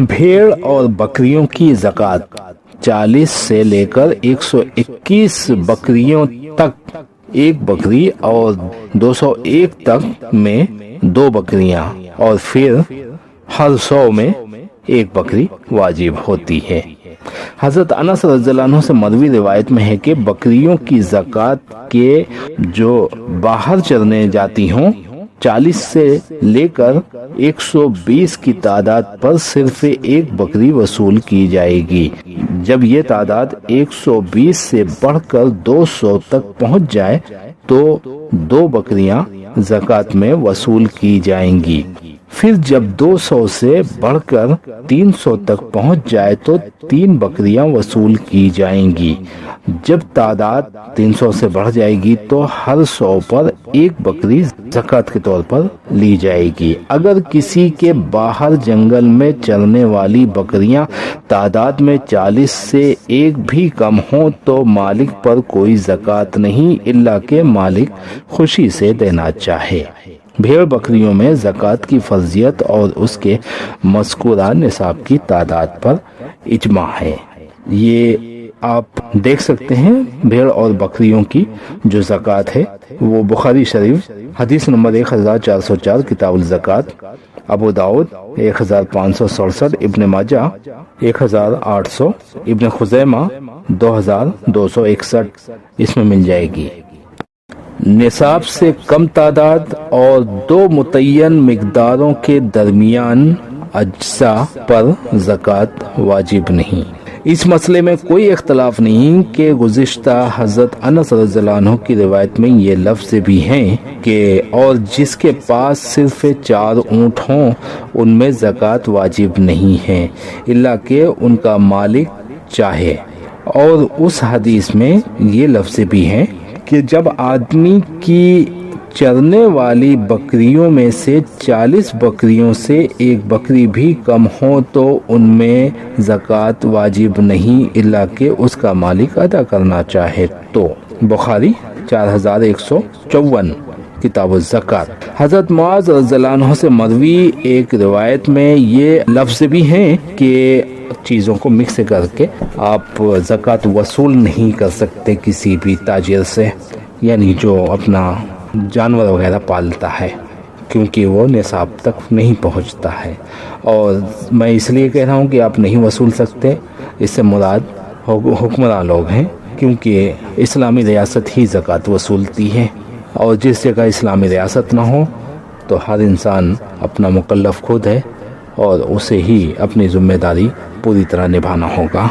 भेड़ और बकरियों की ज़कात 40 से लेकर 121 बकरियों तक एक बकरी और 201 तक में 2 बकरियां और फिर हर 100 में एक बकरी वाजिब होती है। हजरत अनस रज़ियल्लाहु अन्हु से मरवी रिवायत में है कि बकरियों की ज़कात के जो बाहर चरने जाती हों 40 से लेकर 120 की तादाद पर सिर्फ एक बकरी वसूल की जाएगी। जब ये तादाद 120 से बढ़कर 200 तक पहुंच जाए तो 2 बकरियां ज़कात में वसूल की जाएंगी। फिर जब 200 से बढ़कर 300 तक पहुंच जाए तो 3 बकरियां वसूल की जाएंगी। जब तादाद 300 से बढ़ जाएगी तो हर 100 पर एक बकरी ज़कात के तौर पर ली जाएगी। अगर किसी के बाहर जंगल में चरने वाली बकरियां तादाद में 40 से एक भी कम हो तो मालिक पर कोई ज़कात नहीं, इल्ला के मालिक खुशी से देना चाहे। भेड़ बकरियों में ज़कात की फर्जियत और उसके मज़कूरा निसाब की तादाद पर इजमा है। ये आप देख सकते हैं भेड़ और बकरियों की जो ज़कात है वो बुखारी शरीफ हदीस नंबर 1404 किताबुल ज़कात, अबू दाऊद 1567, इब्न माजा 1800, इब्न खुज़ैमा 2261 इसमें मिल जाएगी। निसाब से कम तादाद और 2 मुतय्यन मिकदारों के दरमियान अज्जा पर ज़कात वाजिब नहीं। इस मसले में कोई इख्तलाफ नहीं कि गुज़िश्ता हज़रत अनस रज़ियल्लाहु अन्हु की रिवायत में ये लफ्ज़ भी हैं कि और जिसके पास सिर्फ 4 ऊँट हों उनमें ज़कात वाजिब नहीं है, इल्ला कि उनका मालिक चाहे। और उस हदीस में ये लफ्ज़ भी हैं कि जब आदमी की चरने वाली बकरियों में से 40 बकरियों से एक बकरी भी कम हो तो उनमें ज़कात वाजिब नहीं, इल्ला कि उसका मालिक अदा करना चाहे। तो बुखारी 4154 किताब ज़कात। हज़रत मुआज़ रज़ियल्लाहु अन्हु से मरवी एक रिवायत में ये लफ्ज़ भी हैं कि चीज़ों को मिक्स करके आप ज़कात वसूल नहीं कर सकते किसी भी ताजिर से, यानी जो अपना जानवर वगैरह पालता है, क्योंकि वो निसाब तक नहीं पहुंचता है। और मैं इसलिए कह रहा हूं कि आप नहीं वसूल सकते, इससे मुराद हुक्मरान लोग हैं, क्योंकि इस्लामी रियासत ही ज़कात वसूलती है। और जिस जगह इस्लामी रियासत ना हो तो हर इंसान अपना मुकल्लफ खुद है और उसे ही अपनी ज़िम्मेदारी पूरी तरह निभाना होगा।